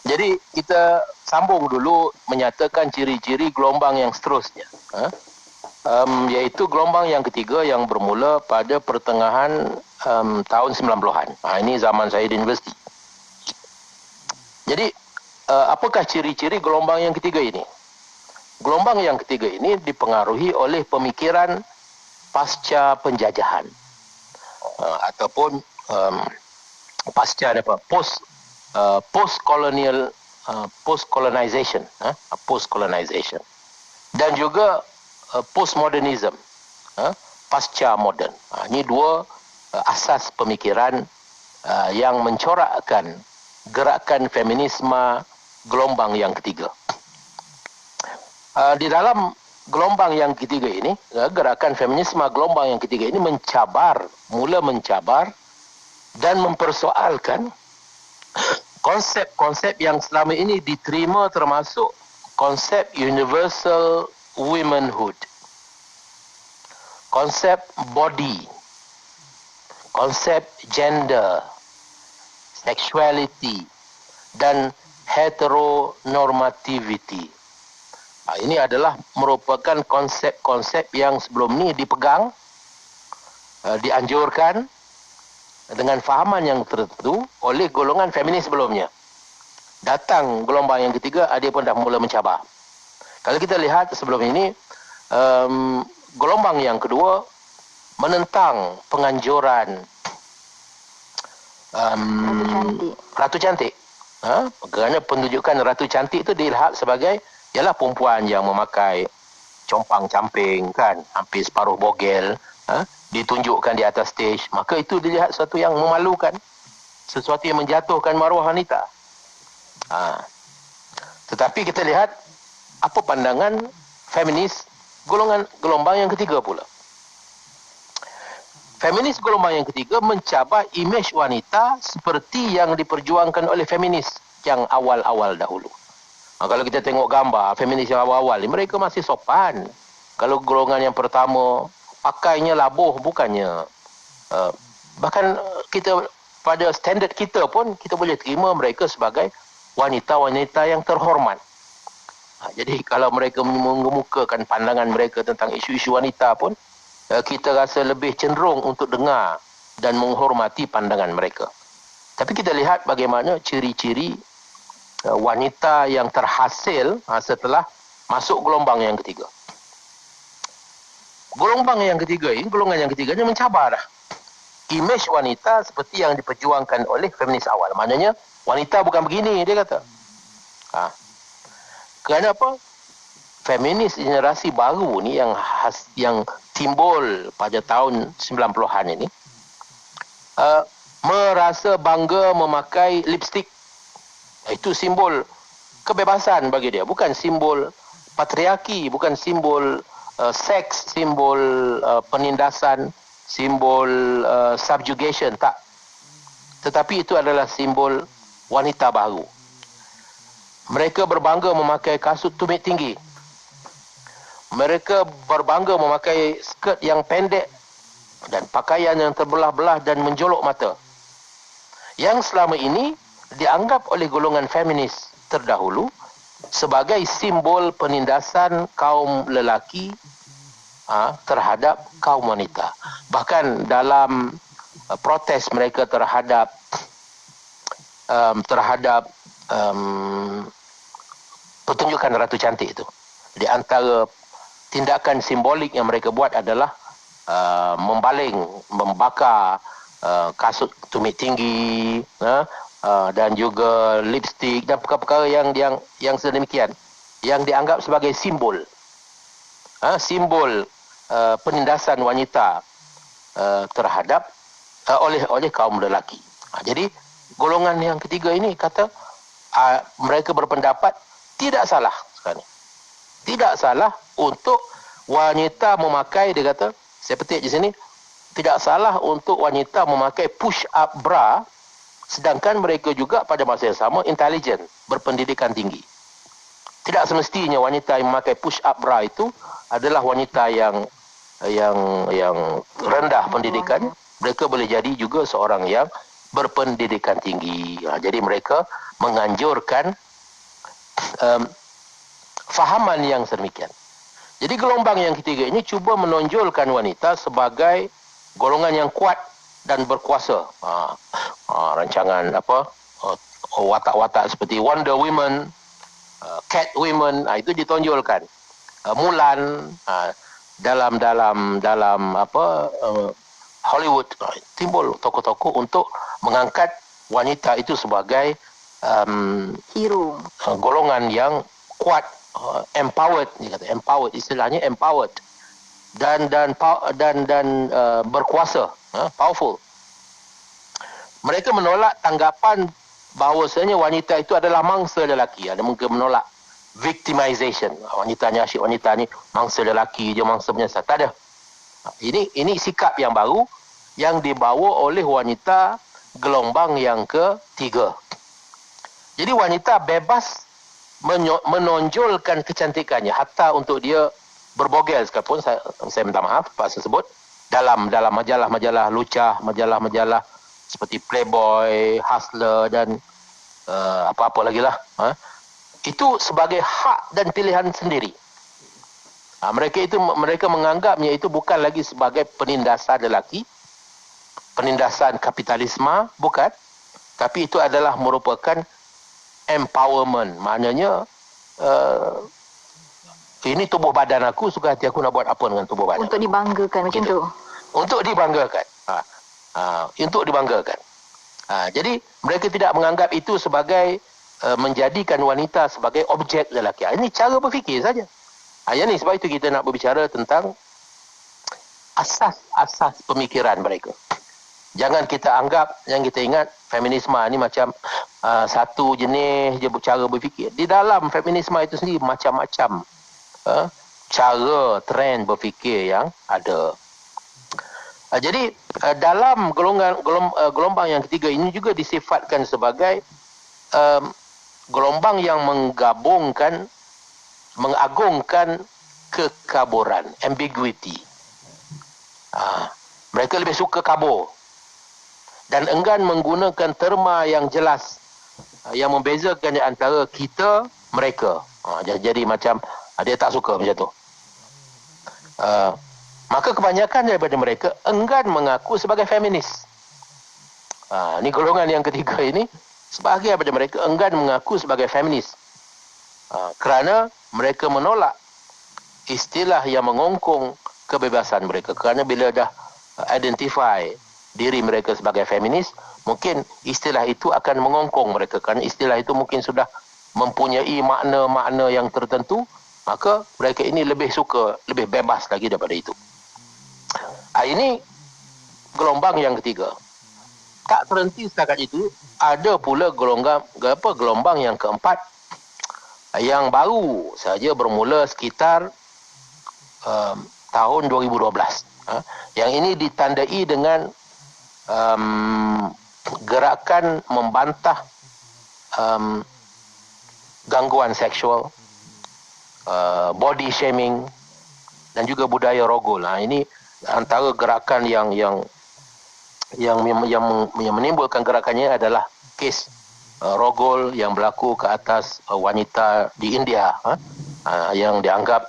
S6: Jadi kita sambung dulu menyatakan ciri-ciri gelombang yang seterusnya, iaitu gelombang yang ketiga yang bermula pada pertengahan tahun 90-an. Ini zaman saya di universiti. Jadi apakah ciri-ciri gelombang yang ketiga ini? Gelombang yang ketiga ini dipengaruhi oleh pemikiran pasca penjajahan ataupun pasca post-colonization dan juga postmodernism, pasca modern. Ini dua asas pemikiran yang mencorakkan gerakan feminisme gelombang yang ketiga. Di dalam gelombang yang ketiga ini, gerakan feminisme gelombang yang ketiga ini mula mencabar dan mempersoalkan konsep-konsep yang selama ini diterima, termasuk konsep universal womanhood, konsep body, konsep gender, sexuality dan heteronormativity. Ini adalah merupakan konsep-konsep yang sebelum ni dipegang, dianjurkan dengan fahaman yang tertentu oleh golongan feminis sebelumnya. datang gelombang yang ketiga, dia pun dah mula mencabar. Kalau kita lihat sebelum ini, gelombang yang kedua menentang penganjuran Ratu Cantik. Kerana penunjukan Ratu Cantik itu dilihat sebagai ialah perempuan yang memakai compang-camping kan, hampir separuh bogel, ditunjukkan di atas stage, maka itu dilihat sesuatu yang memalukan, sesuatu yang menjatuhkan maruah wanita. Tetapi kita lihat apa pandangan feminis gelombang yang ketiga pula. Feminis gelombang yang ketiga mencabar imej wanita seperti yang diperjuangkan oleh feminis yang awal-awal dahulu. Kalau kita tengok gambar feminis yang awal-awal, mereka masih sopan. Kalau golongan yang pertama, pakainya labuh bukannya. Bahkan kita pada standard kita pun, kita boleh terima mereka sebagai wanita-wanita yang terhormat. Jadi kalau mereka mengemukakan pandangan mereka tentang isu-isu wanita pun, kita rasa lebih cenderung untuk dengar dan menghormati pandangan mereka. Tapi kita lihat bagaimana ciri-ciri wanita yang terhasil setelah masuk gelombang yang ketiga. Golongan yang ketiga ini mencabar dah imej wanita seperti yang diperjuangkan oleh feminis awal. Maknanya wanita bukan begini, dia kata. Kerana apa? Feminis generasi baru ni yang timbul pada tahun 90-an ini merasa bangga memakai lipstick. Itu simbol kebebasan bagi dia, bukan simbol patriarki, bukan simbol seks, simbol penindasan, simbol subjugation, tak. Tetapi itu adalah simbol wanita baru. Mereka berbangga memakai kasut tumit tinggi. Mereka berbangga memakai skirt yang pendek dan pakaian yang terbelah-belah dan menjolok mata. Yang selama ini dianggap oleh golongan feminis terdahulu sebagai simbol penindasan kaum lelaki terhadap kaum wanita. Bahkan dalam protes mereka terhadap pertunjukan Ratu Cantik itu, di antara tindakan simbolik yang mereka buat adalah membaling, membakar kasut tumit tinggi, dan juga lipstick dan perkara-perkara yang sedemikian, yang dianggap sebagai simbol penindasan wanita terhadap oleh kaum lelaki. Jadi golongan yang ketiga ini kata mereka berpendapat tidak salah sekarang. Tidak salah untuk wanita memakai, dia kata, saya petik di sini, tidak salah untuk wanita memakai push up bra, sedangkan mereka juga pada masa yang sama intelijen, berpendidikan tinggi. Tidak semestinya wanita yang memakai push up bra itu adalah wanita yang rendah pendidikan. Mereka boleh jadi juga seorang yang berpendidikan tinggi. Jadi mereka menganjurkan fahaman yang sedemikian. Jadi gelombang yang ketiga ini cuba menonjolkan wanita sebagai golongan yang kuat dan berkuasa. Rancangan watak-watak seperti Wonder Woman, Cat Women, itu ditonjolkan. Mulan, dalam Hollywood timbul tokoh-tokoh untuk mengangkat wanita itu sebagai
S7: hero,
S6: golongan yang kuat, empowered, dia kata, empowered, istilahnya empowered dan berkuasa, powerful. Mereka menolak tanggapan bahawasanya wanita itu adalah mangsa lelaki. Ada mungkin menolak victimization. Wanita ni asyik, wanita ni mangsa lelaki, dia mangsa penyiasat. Tak ada. Ini sikap yang baru yang dibawa oleh wanita gelombang yang ketiga. Jadi wanita bebas menonjolkan kecantikannya, hatta untuk dia berbogel sekalipun. Saya minta maaf Pak sebut, dalam majalah-majalah lucah, majalah-majalah seperti Playboy, Hustler dan apa-apa lagi lah. Itu sebagai hak dan pilihan sendiri. Mereka menganggapnya itu bukan lagi sebagai penindasan lelaki, penindasan kapitalisme, bukan. Tapi itu adalah merupakan empowerment. Maknanya ini tubuh badan aku, suka hati aku nak buat apa dengan tubuh badan.
S7: Untuk dibanggakan macam
S6: Gitu.
S7: tu.
S6: Untuk dibanggakan. Untuk dibanggakan. Jadi mereka tidak menganggap itu sebagai menjadikan wanita sebagai objek lelaki. Ini cara berfikir saja. Yang ni sebab itu kita nak berbicara tentang asas-asas pemikiran mereka. Jangan kita anggap, yang kita ingat feminisme ni macam satu jenis je cara berfikir. Di dalam feminisme itu sendiri macam-macam cara, trend berfikir yang ada. Jadi dalam gelombang yang ketiga ini juga disifatkan sebagai gelombang yang mengagungkan kekaburan, ambiguity. Mereka lebih suka kabur dan enggan menggunakan terma yang jelas yang membezakan di antara kita, mereka. Jadi macam dia tak suka macam tu. Maka kebanyakan daripada mereka enggan mengaku sebagai feminis. Ini golongan yang ketiga ini, sebahagian daripada mereka enggan mengaku sebagai feminis. Kerana mereka menolak istilah yang mengongkong kebebasan mereka. Kerana bila dah identify diri mereka sebagai feminis, mungkin istilah itu akan mengongkong mereka. Kerana istilah itu mungkin sudah mempunyai makna-makna yang tertentu, maka mereka ini lebih suka, lebih bebas lagi daripada itu. Ini gelombang yang ketiga. Tak berhenti setakat itu, ada pula gelombang yang keempat yang baru saja bermula sekitar tahun 2012. Yang ini ditandai dengan gerakan membantah gangguan seksual, body shaming dan juga budaya rogol. Ini antara gerakan yang menimbulkan gerakannya adalah kes rogol yang berlaku ke atas wanita di India, yang dianggap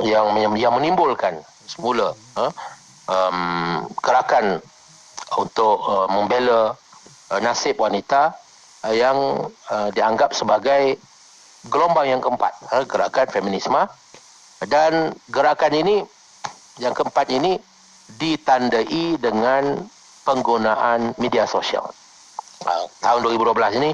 S6: yang menimbulkan semula gerakan untuk membela nasib wanita yang dianggap sebagai gelombang yang keempat, gerakan feminisme. Dan gerakan ini yang keempat ini ditandai dengan penggunaan media sosial. Tahun 2012 ini